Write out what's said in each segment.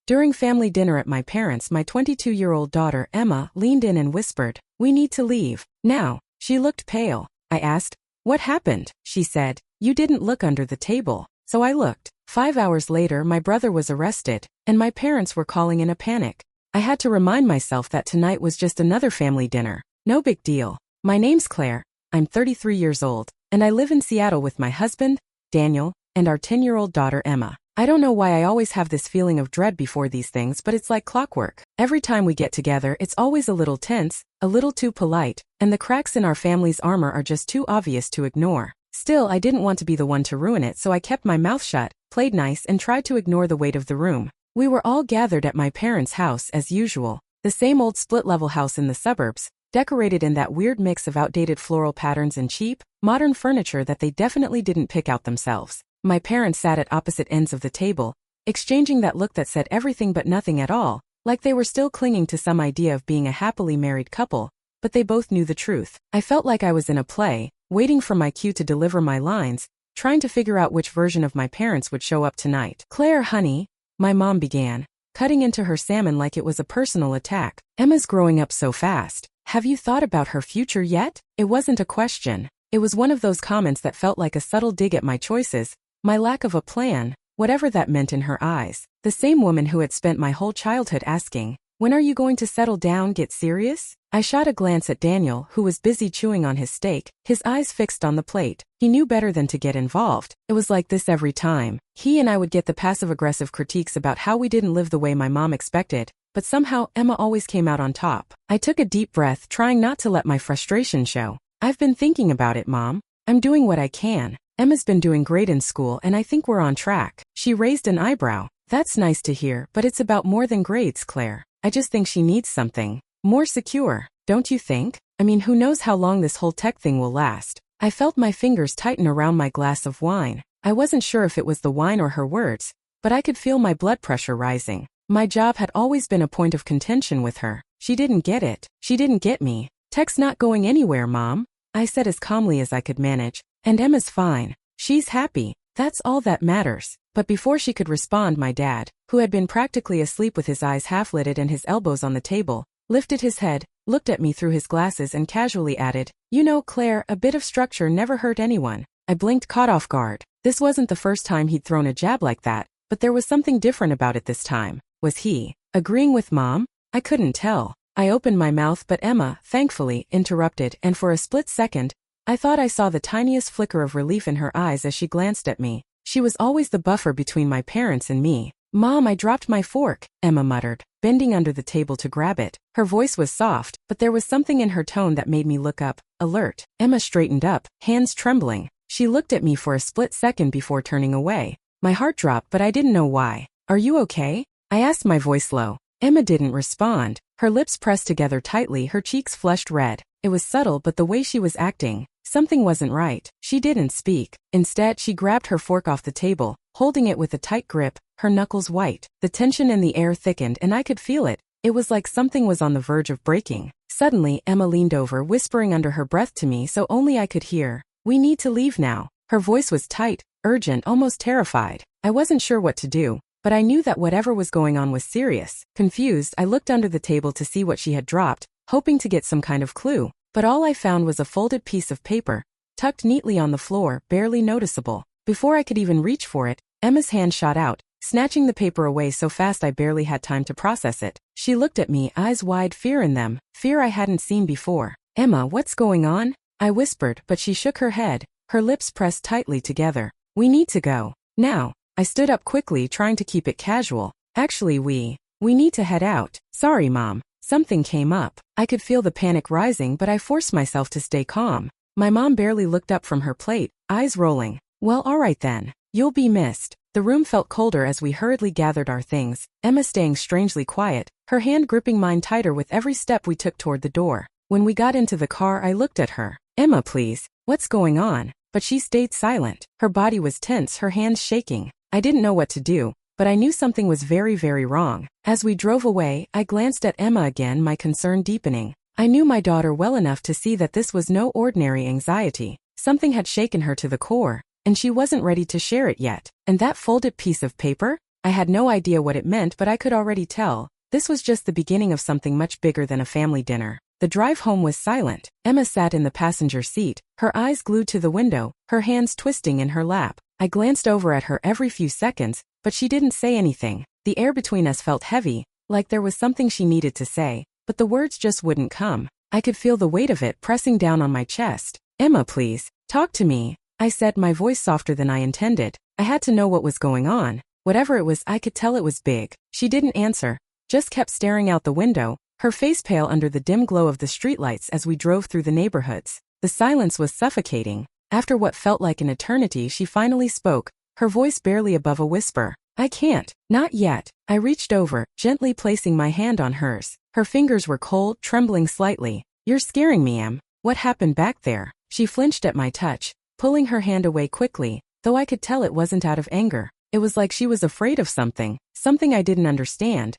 During family dinner at my parents', my 22-year-old daughter, Emma, leaned in and whispered, "We need to leave. Now." She looked pale. I asked, "What happened?" She said, "You didn't look under the table." So I looked. 5 hours later, my brother was arrested, and my parents were calling in a panic. I had to remind myself that tonight was just another family dinner. No big deal. My name's Claire. I'm 33 years old, and I live in Seattle with my husband, Daniel, and our 10-year-old daughter, Emma. I don't know why I always have this feeling of dread before these things, but it's like clockwork. Every time we get together, it's always a little tense, a little too polite, and the cracks in our family's armor are just too obvious to ignore. Still, I didn't want to be the one to ruin it, so I kept my mouth shut, played nice, and tried to ignore the weight of the room. We were all gathered at my parents' house as usual, the same old split-level house in the suburbs, decorated in that weird mix of outdated floral patterns and cheap, modern furniture that they definitely didn't pick out themselves. My parents sat at opposite ends of the table, exchanging that look that said everything but nothing at all, like they were still clinging to some idea of being a happily married couple, but they both knew the truth. I felt like I was in a play, waiting for my cue to deliver my lines, trying to figure out which version of my parents would show up tonight. "Claire, honey," my mom began, cutting into her salmon like it was a personal attack. "Emma's growing up so fast. Have you thought about her future yet?" It wasn't a question. It was one of those comments that felt like a subtle dig at my choices, my lack of a plan, whatever that meant in her eyes. The same woman who had spent my whole childhood asking, "When are you going to settle down, get serious?" I shot a glance at Daniel, who was busy chewing on his steak, his eyes fixed on the plate. He knew better than to get involved. It was like this every time. He and I would get the passive-aggressive critiques about how we didn't live the way my mom expected, but somehow Emma always came out on top. I took a deep breath, trying not to let my frustration show. "I've been thinking about it, Mom. I'm doing what I can. Emma's been doing great in school, and I think we're on track." She raised an eyebrow. "That's nice to hear, but it's about more than grades, Claire. I just think she needs something more secure, don't you think? I mean, who knows how long this whole tech thing will last." I felt my fingers tighten around my glass of wine. I wasn't sure if it was the wine or her words, but I could feel my blood pressure rising. My job had always been a point of contention with her. She didn't get it. She didn't get me. "Tech's not going anywhere, Mom," I said as calmly as I could manage. "And Emma's fine. She's happy. That's all that matters." But before she could respond, my dad, who had been practically asleep with his eyes half-lidded and his elbows on the table, lifted his head, looked at me through his glasses and casually added, "You know, Claire, a bit of structure never hurt anyone." I blinked, caught off guard. This wasn't the first time he'd thrown a jab like that, but there was something different about it this time. Was he agreeing with Mom? I couldn't tell. I opened my mouth, but Emma, thankfully, interrupted, and for a split second, I thought I saw the tiniest flicker of relief in her eyes as she glanced at me. She was always the buffer between my parents and me. "Mom, I dropped my fork," Emma muttered, bending under the table to grab it. Her voice was soft, but there was something in her tone that made me look up, alert. Emma straightened up, hands trembling. She looked at me for a split second before turning away. My heart dropped, but I didn't know why. "Are you okay?" I asked, my voice low. Emma didn't respond. Her lips pressed together tightly, her cheeks flushed red. It was subtle, but the way she was acting, something wasn't right. She didn't speak. Instead, she grabbed her fork off the table, holding it with a tight grip, her knuckles white. The tension in the air thickened, and I could feel it. It was like something was on the verge of breaking. Suddenly, Emma leaned over, whispering under her breath to me so only I could hear, "We need to leave now." Her voice was tight, urgent, almost terrified. I wasn't sure what to do, but I knew that whatever was going on was serious. Confused, I looked under the table to see what she had dropped, hoping to get some kind of clue. But all I found was a folded piece of paper, tucked neatly on the floor, barely noticeable. Before I could even reach for it, Emma's hand shot out, snatching the paper away so fast I barely had time to process it. She looked at me, eyes wide, fear in them, fear I hadn't seen before. "Emma, what's going on?" I whispered, but she shook her head, her lips pressed tightly together. "We need to go. Now." I stood up quickly, trying to keep it casual. "Actually, we need to head out." "Sorry, Mom. Something came up." I could feel the panic rising, but I forced myself to stay calm. My mom barely looked up from her plate, eyes rolling. "Well, all right then. You'll be missed." The room felt colder as we hurriedly gathered our things, Emma staying strangely quiet, her hand gripping mine tighter with every step we took toward the door. When we got into the car, I looked at her. "Emma, please. What's going on?" But she stayed silent. Her body was tense, her hands shaking. I didn't know what to do, but I knew something was very, very wrong. As we drove away, I glanced at Emma again, my concern deepening. I knew my daughter well enough to see that this was no ordinary anxiety. Something had shaken her to the core, and she wasn't ready to share it yet. And that folded piece of paper? I had no idea what it meant, but I could already tell. This was just the beginning of something much bigger than a family dinner. The drive home was silent. Emma sat in the passenger seat, her eyes glued to the window, her hands twisting in her lap. I glanced over at her every few seconds, but she didn't say anything. The air between us felt heavy, like there was something she needed to say, but the words just wouldn't come. I could feel the weight of it pressing down on my chest. "Emma, please, talk to me," I said, my voice softer than I intended. I had to know what was going on. Whatever it was, I could tell it was big. She didn't answer, just kept staring out the window, her face pale under the dim glow of the streetlights as we drove through the neighborhoods. The silence was suffocating. After what felt like an eternity, she finally spoke, her voice barely above a whisper. "I can't. Not yet." I reached over, gently placing my hand on hers. Her fingers were cold, trembling slightly. "You're scaring me, Em. What happened back there?" She flinched at my touch, pulling her hand away quickly, though I could tell it wasn't out of anger. It was like she was afraid of something I didn't understand.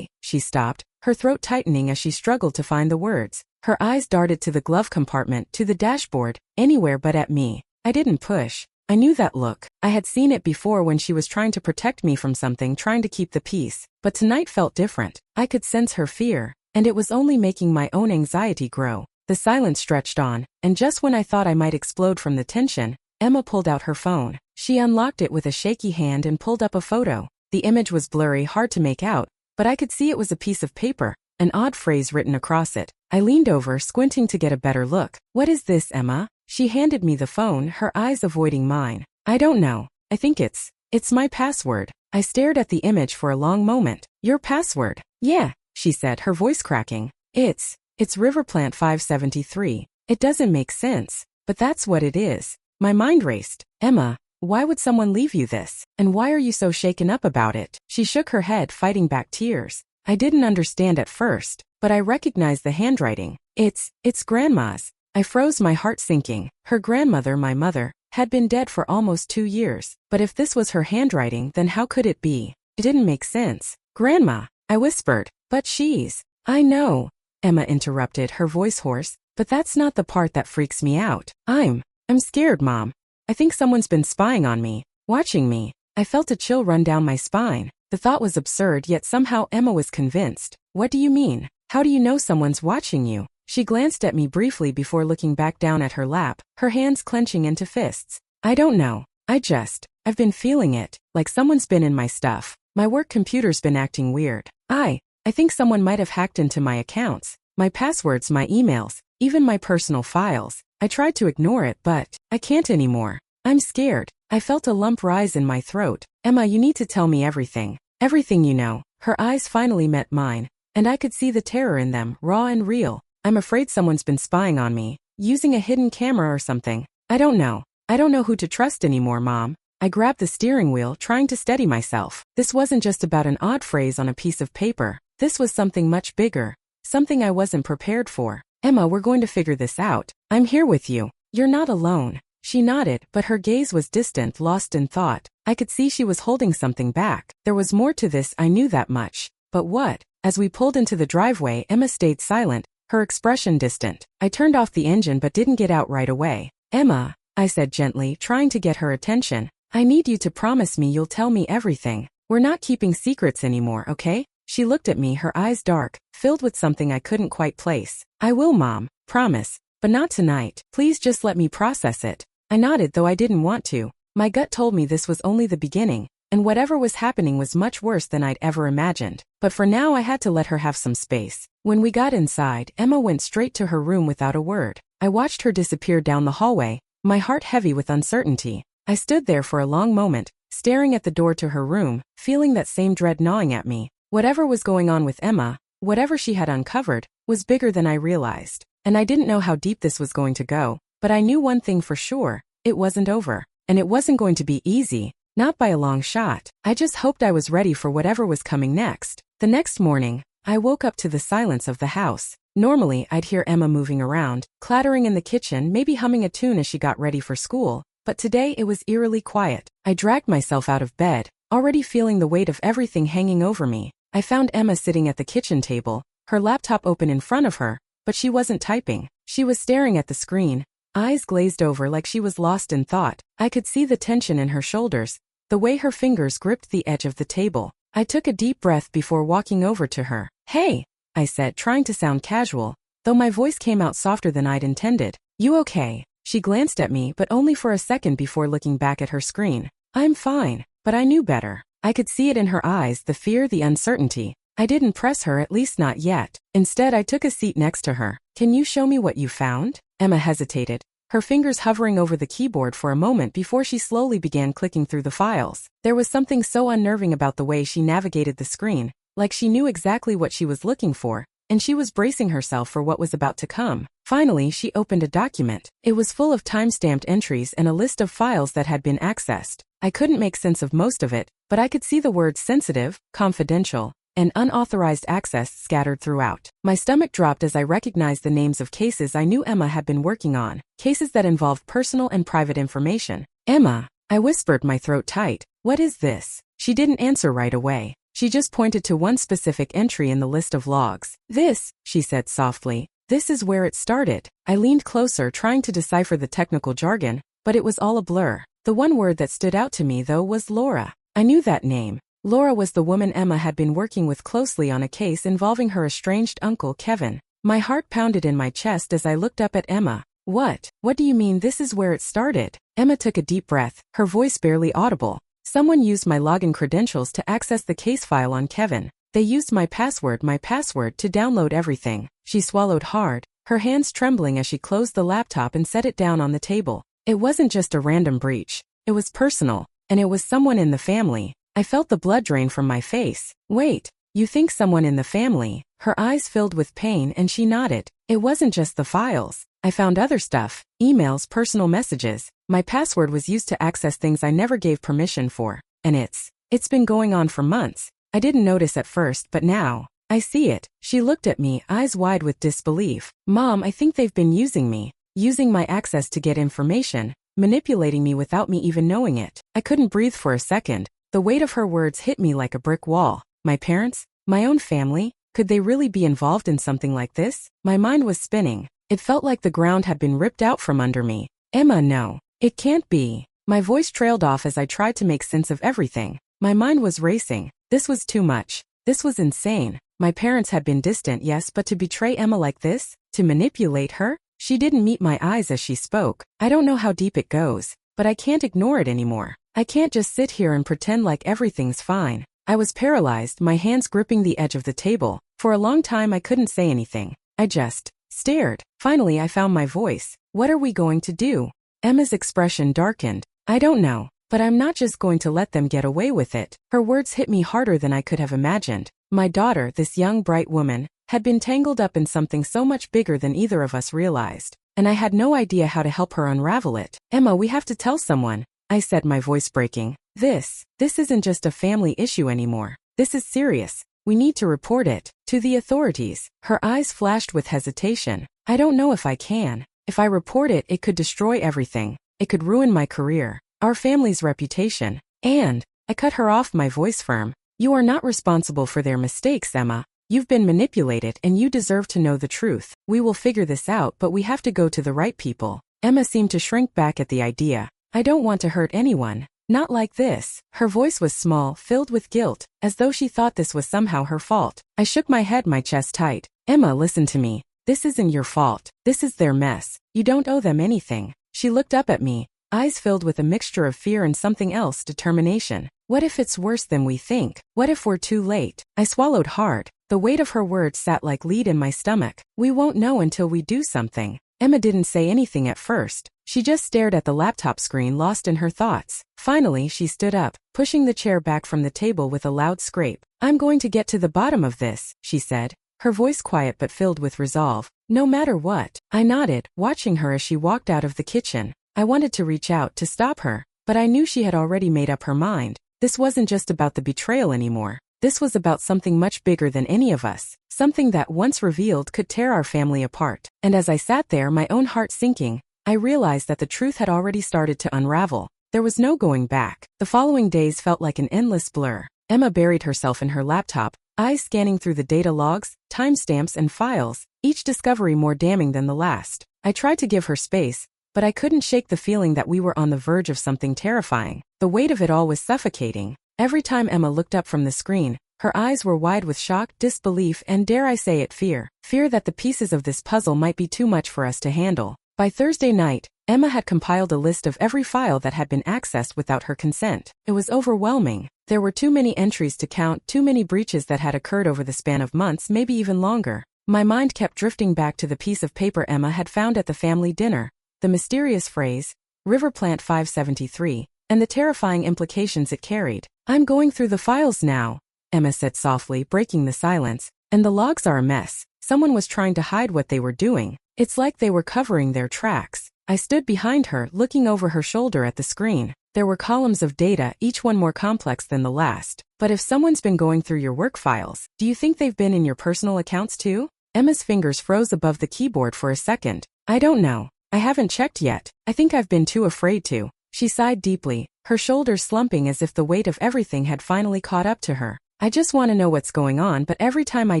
She stopped, her throat tightening as she struggled to find the words. Her eyes darted to the glove compartment, to the dashboard, anywhere but at me. I didn't push. I knew that look. I had seen it before when she was trying to protect me from something, trying to keep the peace. But tonight felt different. I could sense her fear, and it was only making my own anxiety grow. The silence stretched on, and just when I thought I might explode from the tension, Emma pulled out her phone. She unlocked it with a shaky hand and pulled up a photo. The image was blurry, hard to make out, but I could see it was a piece of paper, an odd phrase written across it. I leaned over, squinting to get a better look. "What is this, Emma?" She handed me the phone, her eyes avoiding mine. "I don't know. I think it's my password." I stared at the image for a long moment. "Your password?" "Yeah," she said, her voice cracking. It's Riverplant 573. It doesn't make sense, but that's what it is." My mind raced. "Emma, why would someone leave you this? And why are you so shaken up about it?" She shook her head, fighting back tears. I didn't understand at first, but I recognized the handwriting. It's Grandma's. I froze, my heart sinking. Her grandmother, my mother, had been dead for almost 2 years. But if this was her handwriting, then how could it be? It didn't make sense. "Grandma," I whispered. "But she's—" "I know," Emma interrupted, her voice hoarse, "but that's not the part that freaks me out. I'm scared, Mom. I think someone's been spying on me, watching me." I felt a chill run down my spine. The thought was absurd, yet somehow Emma was convinced. "What do you mean? How do you know someone's watching you?" She glanced at me briefly before looking back down at her lap, her hands clenching into fists. "I don't know. I've been feeling it, like someone's been in my stuff. My work computer's been acting weird. I think someone might have hacked into my accounts, my passwords, my emails, even my personal files. I tried to ignore it, but I can't anymore. I'm scared." I felt a lump rise in my throat. "Emma, you need to tell me everything. Everything you know." Her eyes finally met mine, and I could see the terror in them, raw and real. "I'm afraid someone's been spying on me, using a hidden camera or something. I don't know. I don't know who to trust anymore, Mom." I grabbed the steering wheel, trying to steady myself. This wasn't just about an odd phrase on a piece of paper. This was something much bigger, something I wasn't prepared for. "Emma, we're going to figure this out. I'm here with you. You're not alone." She nodded, but her gaze was distant, lost in thought. I could see she was holding something back. There was more to this, I knew that much. But what? As we pulled into the driveway, Emma stayed silent, her expression distant. I turned off the engine but didn't get out right away. "Emma," I said gently, trying to get her attention, "I need you to promise me you'll tell me everything. We're not keeping secrets anymore, okay?" She looked at me, her eyes dark, filled with something I couldn't quite place. "I will, Mom. Promise. But not tonight. Please just let me process it." I nodded, though I didn't want to. My gut told me this was only the beginning, and whatever was happening was much worse than I'd ever imagined. But for now I had to let her have some space. When we got inside, Emma went straight to her room without a word. I watched her disappear down the hallway, my heart heavy with uncertainty. I stood there for a long moment, staring at the door to her room, feeling that same dread gnawing at me. Whatever was going on with Emma, whatever she had uncovered, was bigger than I realized. And I didn't know how deep this was going to go. But I knew one thing for sure, it wasn't over. And it wasn't going to be easy, not by a long shot. I just hoped I was ready for whatever was coming next. The next morning, I woke up to the silence of the house. Normally, I'd hear Emma moving around, clattering in the kitchen, maybe humming a tune as she got ready for school. But today it was eerily quiet. I dragged myself out of bed, already feeling the weight of everything hanging over me. I found Emma sitting at the kitchen table, her laptop open in front of her, but she wasn't typing. She was staring at the screen, eyes glazed over like she was lost in thought. I could see the tension in her shoulders, the way her fingers gripped the edge of the table. I took a deep breath before walking over to her. "Hey," I said, trying to sound casual, though my voice came out softer than I'd intended. "You okay?" She glanced at me, but only for a second before looking back at her screen. "I'm fine," but I knew better. I could see it in her eyes, the fear, the uncertainty. I didn't press her, at least not yet. Instead, I took a seat next to her. "Can you show me what you found?" Emma hesitated, her fingers hovering over the keyboard for a moment before she slowly began clicking through the files. There was something so unnerving about the way she navigated the screen, like she knew exactly what she was looking for, and she was bracing herself for what was about to come. Finally, she opened a document. It was full of time-stamped entries and a list of files that had been accessed. I couldn't make sense of most of it, but I could see the words sensitive, confidential, and unauthorized access scattered throughout. My stomach dropped as I recognized the names of cases I knew Emma had been working on, cases that involved personal and private information. "Emma," I whispered, my throat tight, "what is this?" She didn't answer right away. She just pointed to one specific entry in the list of logs. "This," she said softly, "this is where it started." I leaned closer, trying to decipher the technical jargon, but it was all a blur. The one word that stood out to me, though, was Laura. I knew that name. Laura was the woman Emma had been working with closely on a case involving her estranged uncle, Kevin. My heart pounded in my chest as I looked up at Emma. What do you mean this is where it started?" Emma took a deep breath, her voice barely audible. "Someone used my login credentials to access the case file on Kevin. They used my password to download everything." She swallowed hard, her hands trembling as she closed the laptop and set it down on the table. It wasn't just a random breach. It was personal, and it was someone in the family. I felt the blood drain from my face. "Wait, you think someone in the family?" Her eyes filled with pain and she nodded. "It wasn't just the files. I found other stuff, emails, personal messages. My password was used to access things I never gave permission for. And it's been going on for months. I didn't notice at first, but now I see it." She looked at me, eyes wide with disbelief. "Mom, I think they've been using me, using my access to get information, manipulating me without me even knowing it." I couldn't breathe for a second. The weight of her words hit me like a brick wall. My parents? My own family? Could they really be involved in something like this? My mind was spinning. It felt like the ground had been ripped out from under me. "Emma, no. It can't be." My voice trailed off as I tried to make sense of everything. My mind was racing. This was too much. This was insane. My parents had been distant, yes, but to betray Emma like this? To manipulate her? She didn't meet my eyes as she spoke. "I don't know how deep it goes, but I can't ignore it anymore. I can't just sit here and pretend like everything's fine." I was paralyzed, my hands gripping the edge of the table. For a long time I couldn't say anything. I just stared. Finally I found my voice. "What are we going to do?" Emma's expression darkened. "I don't know, but I'm not just going to let them get away with it." Her words hit me harder than I could have imagined. My daughter, this young, bright woman, had been tangled up in something so much bigger than either of us realized, and I had no idea how to help her unravel it. "Emma, we have to tell someone," I said, my voice breaking. This isn't just a family issue anymore. This is serious. We need to report it to the authorities." Her eyes flashed with hesitation. "I don't know if I can. If I report it, it could destroy everything. It could ruin my career, our family's reputation, and..." I cut her off, my voice firm. "You are not responsible for their mistakes, Emma. You've been manipulated and you deserve to know the truth. We will figure this out, but we have to go to the right people." Emma seemed to shrink back at the idea. "I don't want to hurt anyone. Not like this." Her voice was small, filled with guilt, as though she thought this was somehow her fault. I shook my head, my chest tight. "Emma, listen to me. This isn't your fault. This is their mess. You don't owe them anything." She looked up at me, eyes filled with a mixture of fear and something else, determination. "What if it's worse than we think? What if we're too late?" I swallowed hard. The weight of her words sat like lead in my stomach. "We won't know until we do something." Emma didn't say anything at first. She just stared at the laptop screen, lost in her thoughts. Finally, she stood up, pushing the chair back from the table with a loud scrape. "I'm going to get to the bottom of this," she said, her voice quiet but filled with resolve. "No matter what." I nodded, watching her as she walked out of the kitchen. I wanted to reach out to stop her, but I knew she had already made up her mind. This wasn't just about the betrayal anymore. This was about something much bigger than any of us, something that, once revealed, could tear our family apart. And as I sat there, my own heart sinking, I realized that the truth had already started to unravel. There was no going back. The following days felt like an endless blur. Emma buried herself in her laptop, eyes scanning through the data logs, timestamps, and files, each discovery more damning than the last. I tried to give her space, but I couldn't shake the feeling that we were on the verge of something terrifying. The weight of it all was suffocating. Every time Emma looked up from the screen, her eyes were wide with shock, disbelief, and dare I say it, fear. Fear that the pieces of this puzzle might be too much for us to handle. By Thursday night, Emma had compiled a list of every file that had been accessed without her consent. It was overwhelming. There were too many entries to count, too many breaches that had occurred over the span of months, maybe even longer. My mind kept drifting back to the piece of paper Emma had found at the family dinner, the mysterious phrase, River Plant 573, and the terrifying implications it carried. "I'm going through the files now," Emma said softly, breaking the silence, "and the logs are a mess. Someone was trying to hide what they were doing. It's like they were covering their tracks." I stood behind her, looking over her shoulder at the screen. There were columns of data, each one more complex than the last. "But if someone's been going through your work files, do you think they've been in your personal accounts too?" Emma's fingers froze above the keyboard for a second. "I don't know. I haven't checked yet. I think I've been too afraid to." She sighed deeply, her shoulders slumping as if the weight of everything had finally caught up to her. "I just want to know what's going on, but every time I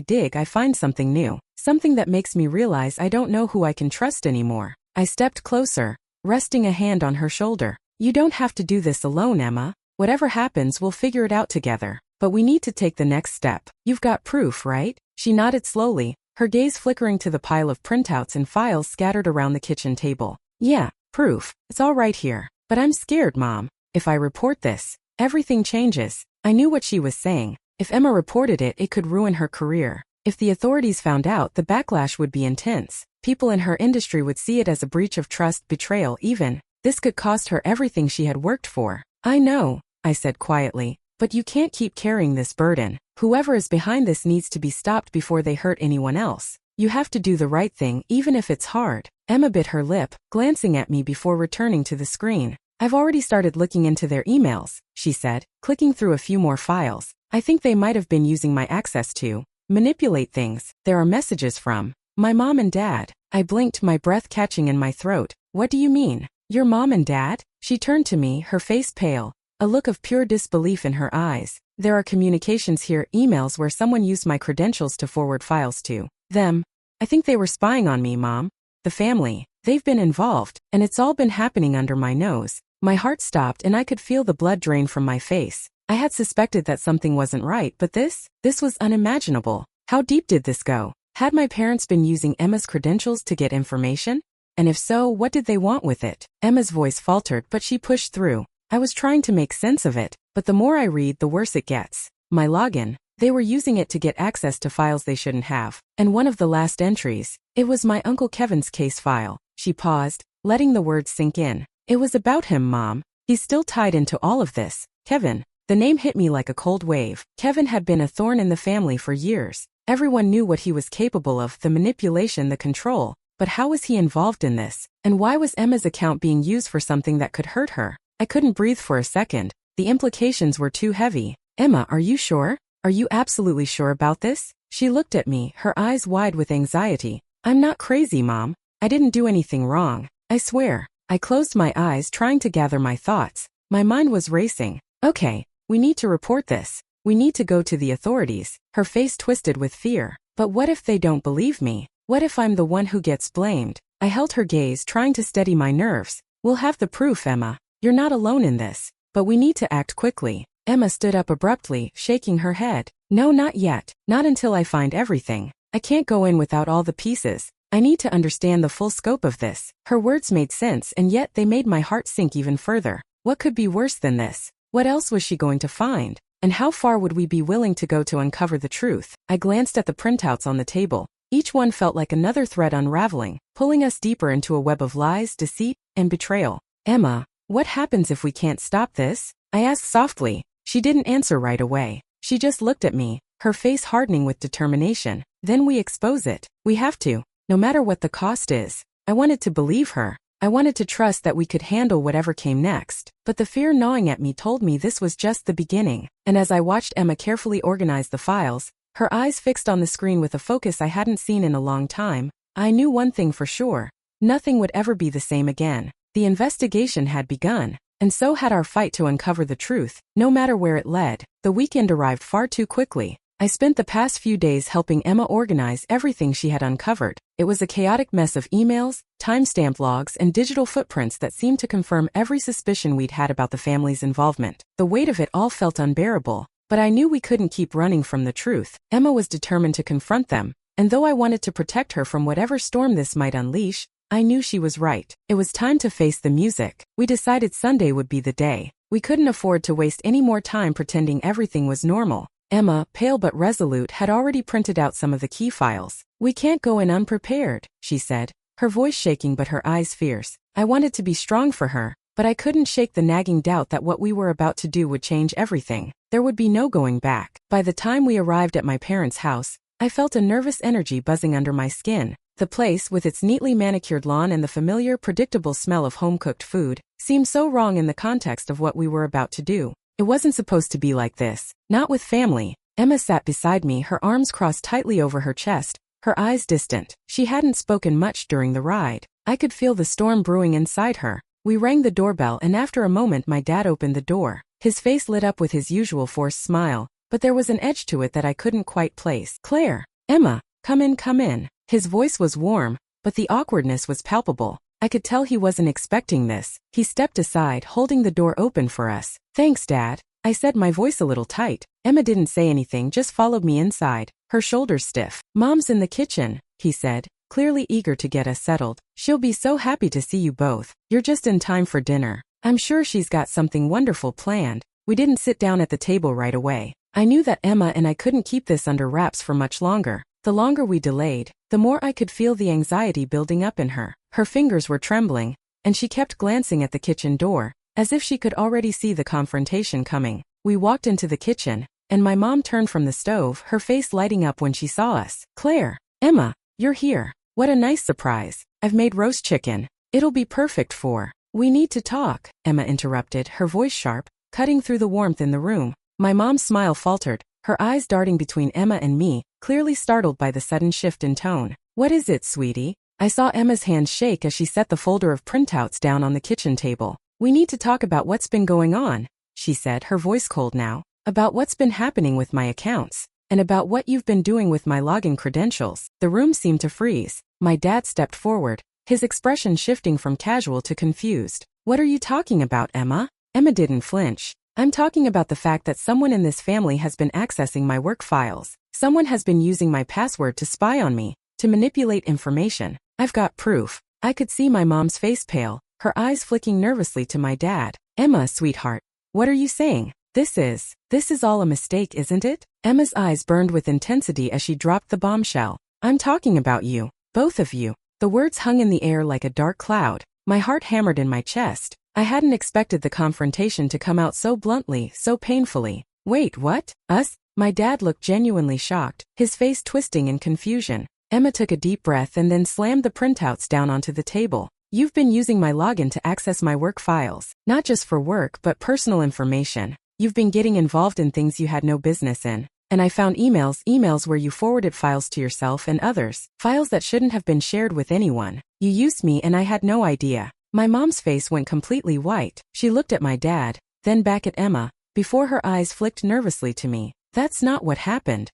dig I find something new. Something that makes me realize I don't know who I can trust anymore." I stepped closer, resting a hand on her shoulder. "You don't have to do this alone, Emma. Whatever happens, we'll figure it out together. But we need to take the next step. You've got proof, right?" She nodded slowly, her gaze flickering to the pile of printouts and files scattered around the kitchen table. "Yeah, proof. It's all right here. But I'm scared, Mom. If I report this, everything changes." I knew what she was saying. If Emma reported it, it could ruin her career. If the authorities found out, the backlash would be intense. People in her industry would see it as a breach of trust, betrayal even. This could cost her everything she had worked for. "I know," I said quietly, "but you can't keep carrying this burden. Whoever is behind this needs to be stopped before they hurt anyone else. You have to do the right thing, even if it's hard." Emma bit her lip, glancing at me before returning to the screen. "I've already started looking into their emails," she said, clicking through a few more files. "I think they might have been using my access to manipulate things. There are messages from my mom and dad." I blinked, my breath catching in my throat. "What do you mean? Your mom and dad?" She turned to me, her face pale, a look of pure disbelief in her eyes. "There are communications here, emails where someone used my credentials to forward files to them. I think they were spying on me, Mom. The family. They've been involved, and it's all been happening under my nose." My heart stopped and I could feel the blood drain from my face. I had suspected that something wasn't right, but this was unimaginable. How deep did this go? Had my parents been using Emma's credentials to get information? And if so, what did they want with it? Emma's voice faltered, but she pushed through. "I was trying to make sense of it, but the more I read, the worse it gets. My login. They were using it to get access to files they shouldn't have. And one of the last entries, it was my Uncle Kevin's case file." She paused, letting the words sink in. "It was about him, Mom. He's still tied into all of this. Kevin." The name hit me like a cold wave. Kevin had been a thorn in the family for years. Everyone knew what he was capable of, the manipulation, the control. But how was he involved in this? And why was Emma's account being used for something that could hurt her? I couldn't breathe for a second. The implications were too heavy. "Emma, are you sure? Are you absolutely sure about this?" She looked at me, her eyes wide with anxiety. "I'm not crazy, Mom. I didn't do anything wrong. I swear." I closed my eyes, trying to gather my thoughts. My mind was racing. "Okay, we need to report this. We need to go to the authorities." Her face twisted with fear. "But what if they don't believe me? What if I'm the one who gets blamed?" I held her gaze, trying to steady my nerves. "We'll have the proof, Emma. You're not alone in this. But we need to act quickly." Emma stood up abruptly, shaking her head. "No, not yet. Not until I find everything. I can't go in without all the pieces. I need to understand the full scope of this." Her words made sense, and yet they made my heart sink even further. What could be worse than this? What else was she going to find? And how far would we be willing to go to uncover the truth? I glanced at the printouts on the table. Each one felt like another thread unraveling, pulling us deeper into a web of lies, deceit, and betrayal. "Emma, what happens if we can't stop this?" I asked softly. She didn't answer right away. She just looked at me, her face hardening with determination. "Then we expose it. We have to. No matter what the cost is." I wanted to believe her. I wanted to trust that we could handle whatever came next. But the fear gnawing at me told me this was just the beginning. And as I watched Emma carefully organize the files, her eyes fixed on the screen with a focus I hadn't seen in a long time, I knew one thing for sure. Nothing would ever be the same again. The investigation had begun. And so had our fight to uncover the truth, no matter where it led. The weekend arrived far too quickly. I spent the past few days helping Emma organize everything she had uncovered. It was a chaotic mess of emails, timestamp logs, and digital footprints that seemed to confirm every suspicion we'd had about the family's involvement. The weight of it all felt unbearable, but I knew we couldn't keep running from the truth. Emma was determined to confront them, and though I wanted to protect her from whatever storm this might unleash, I knew she was right. It was time to face the music. We decided Sunday would be the day. We couldn't afford to waste any more time pretending everything was normal. Emma, pale but resolute, had already printed out some of the key files. "We can't go in unprepared," she said, her voice shaking but her eyes fierce. I wanted to be strong for her, but I couldn't shake the nagging doubt that what we were about to do would change everything. There would be no going back. By the time we arrived at my parents' house, I felt a nervous energy buzzing under my skin. The place, with its neatly manicured lawn and the familiar, predictable smell of home-cooked food, seemed so wrong in the context of what we were about to do. It wasn't supposed to be like this. Not with family. Emma sat beside me, her arms crossed tightly over her chest, her eyes distant. She hadn't spoken much during the ride. I could feel the storm brewing inside her. We rang the doorbell, and after a moment my dad opened the door. His face lit up with his usual forced smile, but there was an edge to it that I couldn't quite place. "Claire, Emma, come in, come in." His voice was warm, but the awkwardness was palpable. I could tell he wasn't expecting this. He stepped aside, holding the door open for us. "Thanks, Dad," I said, my voice a little tight. Emma didn't say anything, just followed me inside, her shoulders stiff. "Mom's in the kitchen," he said, clearly eager to get us settled. "She'll be so happy to see you both. You're just in time for dinner. I'm sure she's got something wonderful planned." We didn't sit down at the table right away. I knew that Emma and I couldn't keep this under wraps for much longer. The longer we delayed, the more I could feel the anxiety building up in her. Her fingers were trembling, and she kept glancing at the kitchen door, as if she could already see the confrontation coming. We walked into the kitchen, and my mom turned from the stove, her face lighting up when she saw us. "Claire, Emma, you're here. What a nice surprise. I've made roast chicken. It'll be perfect for—" "We need to talk," Emma interrupted, her voice sharp, cutting through the warmth in the room. My mom's smile faltered, her eyes darting between Emma and me, clearly startled by the sudden shift in tone. "What is it, sweetie?" I saw Emma's hands shake as she set the folder of printouts down on the kitchen table. "We need to talk about what's been going on," she said, her voice cold now. "About what's been happening with my accounts, and about what you've been doing with my login credentials." The room seemed to freeze. My dad stepped forward, his expression shifting from casual to confused. "What are you talking about, Emma?" Emma didn't flinch. "I'm talking about the fact that someone in this family has been accessing my work files. Someone has been using my password to spy on me, to manipulate information. I've got proof." I could see my mom's face pale, her eyes flicking nervously to my dad. "Emma, sweetheart, what are you saying? This is all a mistake, isn't it?" Emma's eyes burned with intensity as she dropped the bombshell. "I'm talking about you. Both of you." The words hung in the air like a dark cloud. My heart hammered in my chest. I hadn't expected the confrontation to come out so bluntly, so painfully. "Wait, what? Us?" My dad looked genuinely shocked, his face twisting in confusion. Emma took a deep breath and then slammed the printouts down onto the table. "You've been using my login to access my work files, not just for work but personal information. You've been getting involved in things you had no business in. And I found emails where you forwarded files to yourself and others, files that shouldn't have been shared with anyone. You used me and I had no idea." My mom's face went completely white. She looked at my dad, then back at Emma, before her eyes flicked nervously to me. "That's not what happened.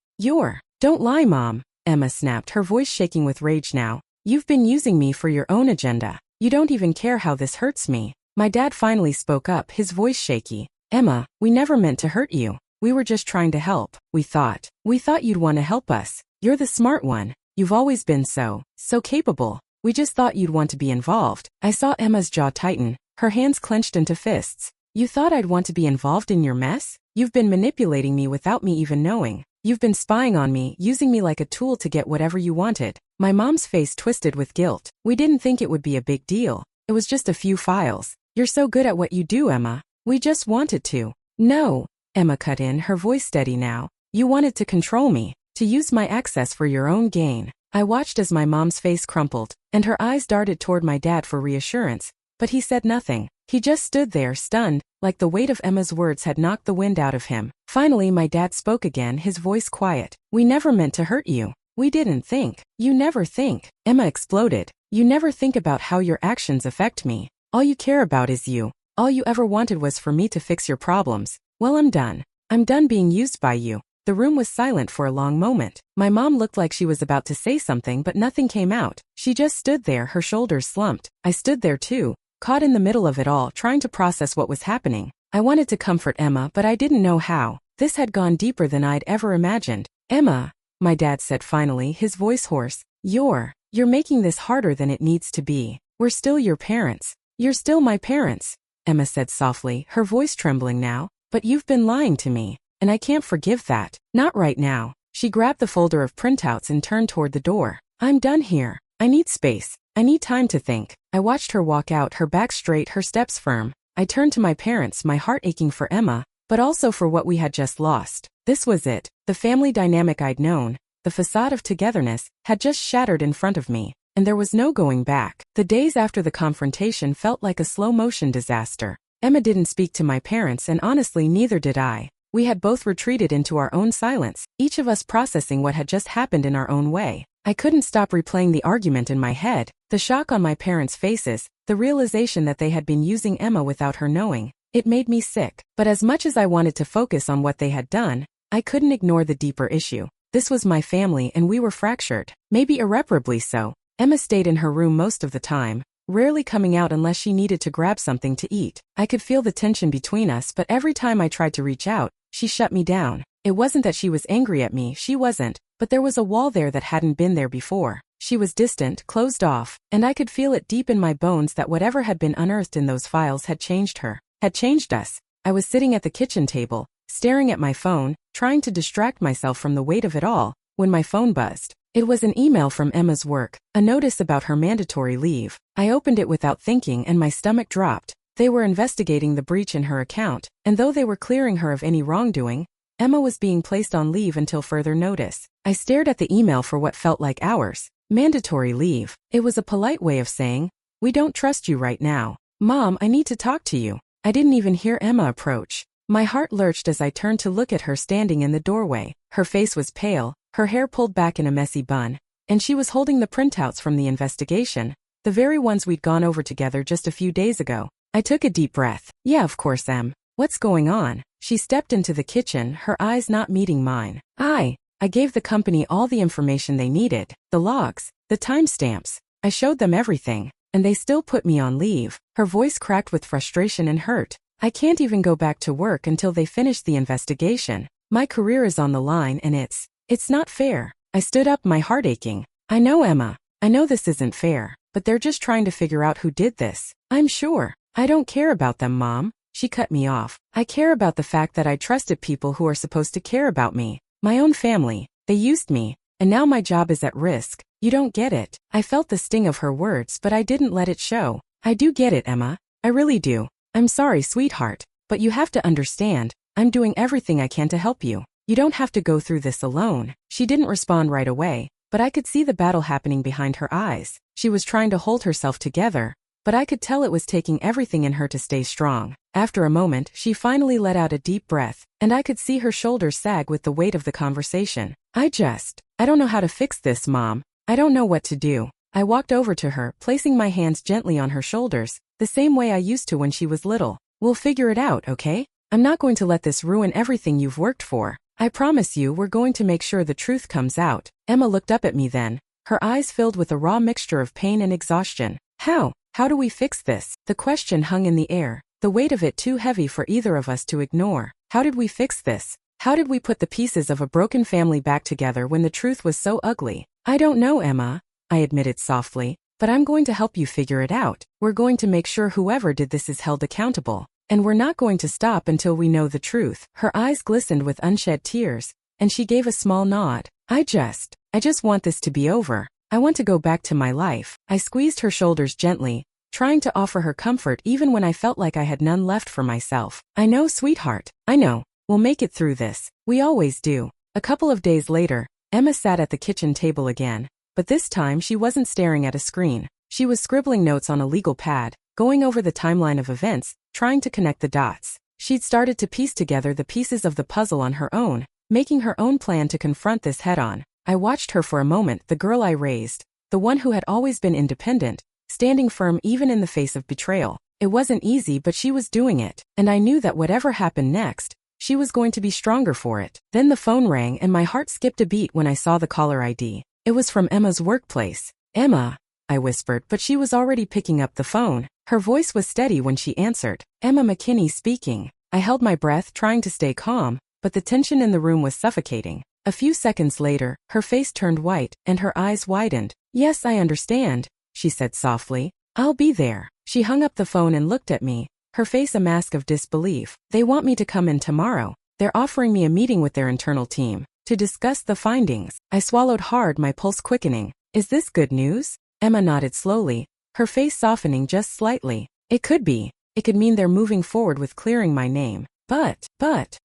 Don't lie, Mom," Emma snapped, her voice shaking with rage now. "You've been using me for your own agenda. You don't even care how this hurts me." My dad finally spoke up, his voice shaky. "Emma, we never meant to hurt you. We were just trying to help. We thought you'd want to help us. You're the smart one. You've always been so capable. We just thought you'd want to be involved." I saw Emma's jaw tighten, her hands clenched into fists. "You thought I'd want to be involved in your mess? You've been manipulating me without me even knowing. You've been spying on me, using me like a tool to get whatever you wanted." My mom's face twisted with guilt. "We didn't think it would be a big deal. It was just a few files. You're so good at what you do, Emma. We just wanted to." "No," Emma cut in, her voice steady now. "You wanted to control me, to use my access for your own gain." I watched as my mom's face crumpled, and her eyes darted toward my dad for reassurance, but he said nothing. He just stood there, stunned, like the weight of Emma's words had knocked the wind out of him. Finally, my dad spoke again, his voice quiet. "We never meant to hurt you. We didn't think." "You never think," Emma exploded. "You never think about how your actions affect me. All you care about is you. All you ever wanted was for me to fix your problems. Well, I'm done. I'm done being used by you." The room was silent for a long moment. My mom looked like she was about to say something but nothing came out. She just stood there, her shoulders slumped. I stood there too, caught in the middle of it all, trying to process what was happening. I wanted to comfort Emma, but I didn't know how. This had gone deeper than I'd ever imagined. Emma, my dad said finally, his voice hoarse, you're making this harder than it needs to be. We're still your parents. You're still my parents, Emma said softly, her voice trembling now. But you've been lying to me, and I can't forgive that. Not right now. She grabbed the folder of printouts and turned toward the door. I'm done here. I need space. I need time to think. I watched her walk out, her back straight, her steps firm. I turned to my parents, my heart aching for Emma, but also for what we had just lost. This was it. The family dynamic I'd known, the facade of togetherness, had just shattered in front of me, and there was no going back. The days after the confrontation felt like a slow-motion disaster. Emma didn't speak to my parents, and honestly neither did I. We had both retreated into our own silence, each of us processing what had just happened in our own way. I couldn't stop replaying the argument in my head, the shock on my parents' faces, the realization that they had been using Emma without her knowing. It made me sick. But as much as I wanted to focus on what they had done, I couldn't ignore the deeper issue. This was my family and we were fractured, maybe irreparably so. Emma stayed in her room most of the time, rarely coming out unless she needed to grab something to eat. I could feel the tension between us, but every time I tried to reach out, she shut me down. It wasn't that she was angry at me, she wasn't, but there was a wall there that hadn't been there before. She was distant, closed off, and I could feel it deep in my bones that whatever had been unearthed in those files had changed her, had changed us. I was sitting at the kitchen table, staring at my phone, trying to distract myself from the weight of it all, when my phone buzzed. It was an email from Emma's work, a notice about her mandatory leave. I opened it without thinking and my stomach dropped. They were investigating the breach in her account, and though they were clearing her of any wrongdoing, Emma was being placed on leave until further notice. I stared at the email for what felt like hours. Mandatory leave. It was a polite way of saying, we don't trust you right now. Mom, I need to talk to you. I didn't even hear Emma approach. My heart lurched as I turned to look at her standing in the doorway. Her face was pale, her hair pulled back in a messy bun, and she was holding the printouts from the investigation, the very ones we'd gone over together just a few days ago. I took a deep breath. Yeah, of course, Em. What's going on? She stepped into the kitchen, her eyes not meeting mine. I gave the company all the information they needed, the logs, the timestamps. I showed them everything, and they still put me on leave. Her voice cracked with frustration and hurt. I can't even go back to work until they finish the investigation. My career is on the line and it's not fair. I stood up, my heart aching. I know, Emma. I know this isn't fair, but they're just trying to figure out who did this. I'm sure. I don't care about them, Mom. She cut me off. I care about the fact that I trusted people who are supposed to care about me. My own family. They used me, and now my job is at risk. You don't get it. I felt the sting of her words, but I didn't let it show. I do get it, Emma. I really do. I'm sorry, sweetheart, but you have to understand, I'm doing everything I can to help you. You don't have to go through this alone. She didn't respond right away, but I could see the battle happening behind her eyes. She was trying to hold herself together, but I could tell it was taking everything in her to stay strong. After a moment, she finally let out a deep breath, and I could see her shoulders sag with the weight of the conversation. I don't know how to fix this, Mom. I don't know what to do. I walked over to her, placing my hands gently on her shoulders, the same way I used to when she was little. We'll figure it out, okay? I'm not going to let this ruin everything you've worked for. I promise you we're going to make sure the truth comes out. Emma looked up at me then, her eyes filled with a raw mixture of pain and exhaustion. How do we fix this? The question hung in the air, the weight of it too heavy for either of us to ignore. How did we fix this? How did we put the pieces of a broken family back together when the truth was so ugly? I don't know, Emma, I admitted softly, but I'm going to help you figure it out. We're going to make sure whoever did this is held accountable, and we're not going to stop until we know the truth. Her eyes glistened with unshed tears, and she gave a small nod. I just want this to be over. I want to go back to my life. I squeezed her shoulders gently, trying to offer her comfort even when I felt like I had none left for myself. I know, sweetheart. I know. We'll make it through this. We always do. A couple of days later, Emma sat at the kitchen table again, but this time she wasn't staring at a screen. She was scribbling notes on a legal pad, going over the timeline of events, trying to connect the dots. She'd started to piece together the pieces of the puzzle on her own, making her own plan to confront this head-on. I watched her for a moment, the girl I raised, the one who had always been independent, standing firm even in the face of betrayal. It wasn't easy, but she was doing it, and I knew that whatever happened next, She was going to be stronger for it. Then the phone rang and my heart skipped a beat when I saw the caller ID. It was from Emma's workplace. "Emma," I whispered, but she was already picking up the phone. Her voice was steady when she answered. "Emma McKinney speaking." I held my breath, trying to stay calm, but the tension in the room was suffocating. A few seconds later, her face turned white, and her eyes widened. "Yes, I understand," she said softly. "I'll be there." She hung up the phone and looked at me, her face a mask of disbelief. "They want me to come in tomorrow. They're offering me a meeting with their internal team to discuss the findings." I swallowed hard, my pulse quickening. "Is this good news?" Emma nodded slowly, her face softening just slightly. "It could be. It could mean they're moving forward with clearing my name. But,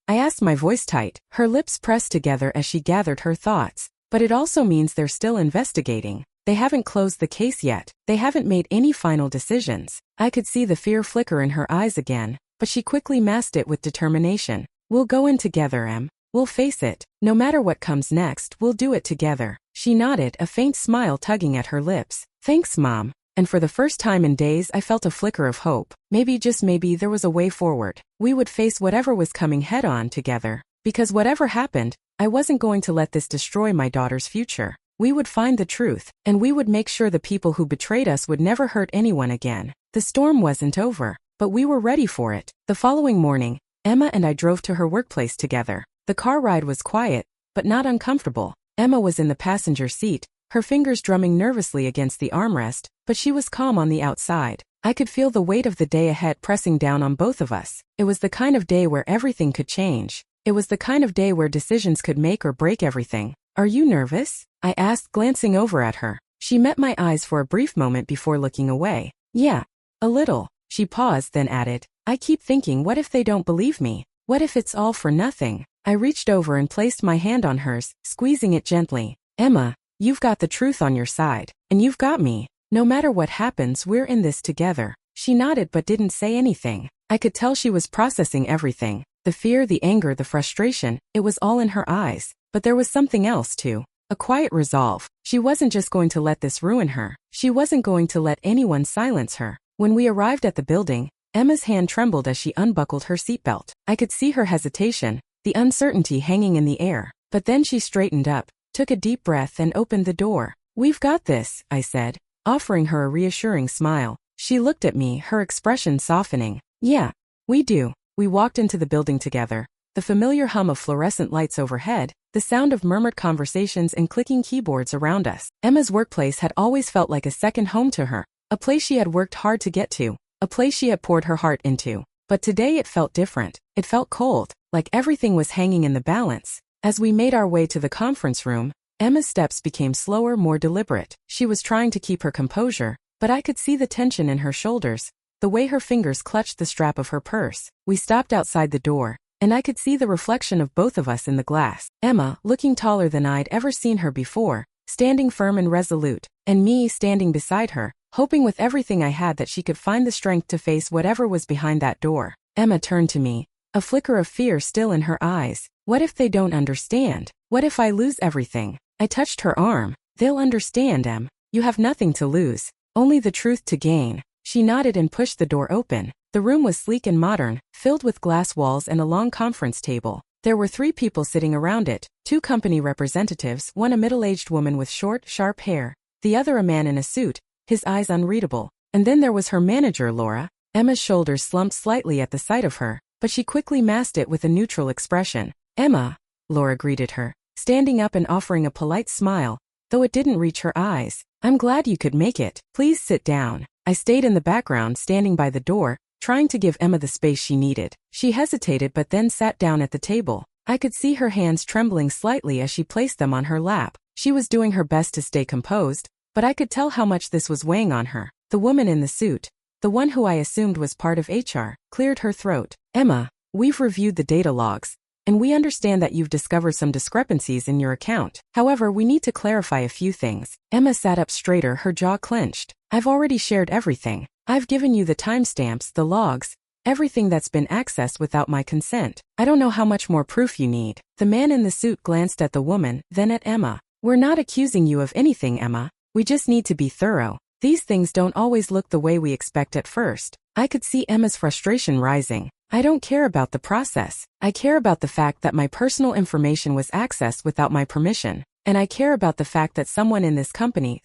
I asked, my voice tight, her lips pressed together as she gathered her thoughts. "But it also means they're still investigating. They haven't closed the case yet. They haven't made any final decisions." I could see the fear flicker in her eyes again, but she quickly masked it with determination. "We'll go in together, Em. We'll face it. No matter what comes next, we'll do it together." She nodded, a faint smile tugging at her lips. "Thanks, Mom." And for the first time in days, I felt a flicker of hope. Maybe, just maybe, there was a way forward. We would face whatever was coming head-on together. Because whatever happened, I wasn't going to let this destroy my daughter's future. We would find the truth, and we would make sure the people who betrayed us would never hurt anyone again. The storm wasn't over, but we were ready for it. The following morning, Emma and I drove to her workplace together. The car ride was quiet, but not uncomfortable. Emma was in the passenger seat, her fingers drumming nervously against the armrest, but she was calm on the outside. I could feel the weight of the day ahead pressing down on both of us. It was the kind of day where everything could change. It was the kind of day where decisions could make or break everything. "Are you nervous?" I asked, glancing over at her. She met my eyes for a brief moment before looking away. "Yeah, a little." She paused, then added, "I keep thinking, what if they don't believe me? What if it's all for nothing?" I reached over and placed my hand on hers, squeezing it gently. "Emma, you've got the truth on your side, and you've got me. No matter what happens, we're in this together." She nodded but didn't say anything. I could tell she was processing everything. The fear, the anger, the frustration, it was all in her eyes. But there was something else too. A quiet resolve. She wasn't just going to let this ruin her. She wasn't going to let anyone silence her. When we arrived at the building, Emma's hand trembled as she unbuckled her seatbelt. I could see her hesitation, the uncertainty hanging in the air. But then she straightened up, took a deep breath and opened the door. "We've got this," I said, offering her a reassuring smile. She looked at me, her expression softening. "Yeah, we do." We walked into the building together. The familiar hum of fluorescent lights overhead, the sound of murmured conversations and clicking keyboards around us. Emma's workplace had always felt like a second home to her, a place she had worked hard to get to, a place she had poured her heart into. But today it felt different. It felt cold, like everything was hanging in the balance. As we made our way to the conference room, Emma's steps became slower, more deliberate. She was trying to keep her composure, but I could see the tension in her shoulders, the way her fingers clutched the strap of her purse. We stopped outside the door, and I could see the reflection of both of us in the glass. Emma, looking taller than I'd ever seen her before, standing firm and resolute, and me standing beside her, hoping with everything I had that she could find the strength to face whatever was behind that door. Emma turned to me, a flicker of fear still in her eyes. "What if they don't understand? What if I lose everything?" I touched her arm. "They'll understand, Em. You have nothing to lose, only the truth to gain." She nodded and pushed the door open. The room was sleek and modern, filled with glass walls and a long conference table. There were 3 people sitting around it, 2 company representatives, one a middle-aged woman with short, sharp hair, the other a man in a suit, his eyes unreadable. And then there was her manager, Laura. Emma's shoulders slumped slightly at the sight of her, but she quickly masked it with a neutral expression. "Emma," Laura greeted her, standing up and offering a polite smile, though it didn't reach her eyes. "I'm glad you could make it. Please sit down." I stayed in the background, standing by the door, trying to give Emma the space she needed. She hesitated but then sat down at the table. I could see her hands trembling slightly as she placed them on her lap. She was doing her best to stay composed, but I could tell how much this was weighing on her. The woman in the suit, the one who I assumed was part of HR, cleared her throat. "Emma, we've reviewed the data logs, and we understand that you've discovered some discrepancies in your account. However, we need to clarify a few things." Emma sat up straighter, her jaw clenched. "I've already shared everything. I've given you the timestamps, the logs, everything that's been accessed without my consent. I don't know how much more proof you need." The man in the suit glanced at the woman, then at Emma. "We're not accusing you of anything, Emma. We just need to be thorough. These things don't always look the way we expect at first." I could see Emma's frustration rising. I don't care about the process. I care about the fact that my personal information was accessed without my permission. And I care about the fact that someone in this company,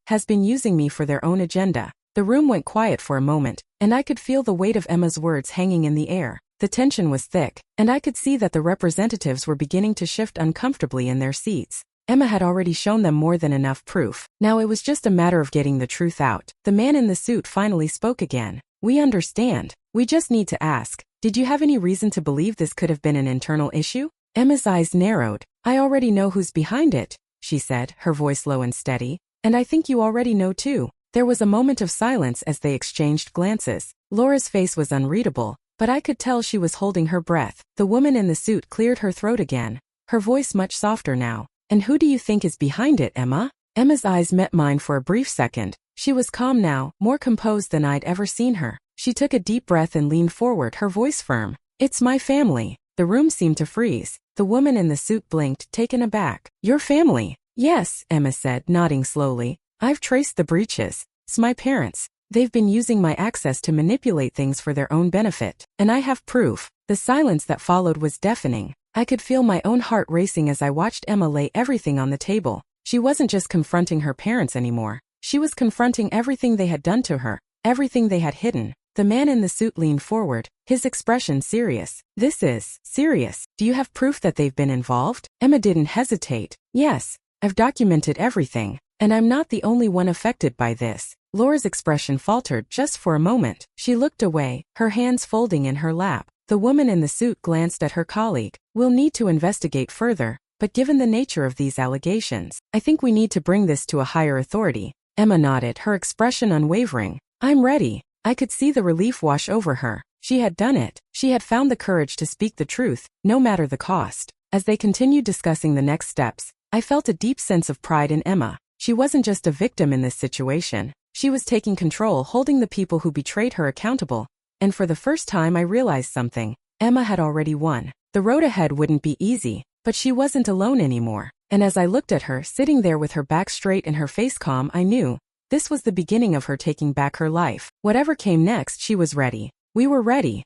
has been using me for their own agenda. The room went quiet for a moment, and I could feel the weight of Emma's words hanging in the air. The tension was thick, and I could see that the representatives were beginning to shift uncomfortably in their seats. Emma had already shown them more than enough proof. Now it was just a matter of getting the truth out. The man in the suit finally spoke again. We understand. We just need to ask, did you have any reason to believe this could have been an internal issue? Emma's eyes narrowed. I already know who's behind it, she said, her voice low and steady. And I think you already know too. There was a moment of silence as they exchanged glances. Laura's face was unreadable, but I could tell she was holding her breath. The woman in the suit cleared her throat again, her voice much softer now. And who do you think is behind it, Emma? Emma's eyes met mine for a brief second. She was calm now, more composed than I'd ever seen her. She took a deep breath and leaned forward, her voice firm. It's my family. The room seemed to freeze. The woman in the suit blinked, taken aback. Your family? Yes, Emma said, nodding slowly. I've traced the breaches. It's my parents. They've been using my access to manipulate things for their own benefit. And I have proof. The silence that followed was deafening. I could feel my own heart racing as I watched Emma lay everything on the table. She wasn't just confronting her parents anymore. She was confronting everything they had done to her, everything they had hidden. The man in the suit leaned forward, his expression serious. This is serious. Do you have proof that they've been involved? Emma didn't hesitate. Yes, I've documented everything, and I'm not the only one affected by this. Laura's expression faltered just for a moment. She looked away, her hands folding in her lap. The woman in the suit glanced at her colleague. We'll need to investigate further, but given the nature of these allegations, I think we need to bring this to a higher authority. Emma nodded, her expression unwavering. I'm ready. I could see the relief wash over her. She had done it. She had found the courage to speak the truth, no matter the cost. As they continued discussing the next steps, I felt a deep sense of pride in Emma. She wasn't just a victim in this situation. She was taking control, holding the people who betrayed her accountable. And for the first time I realized something. Emma had already won. The road ahead wouldn't be easy, but she wasn't alone anymore. And as I looked at her, sitting there with her back straight and her face calm, I knew this was the beginning of her taking back her life. Whatever came next, she was ready. We were ready.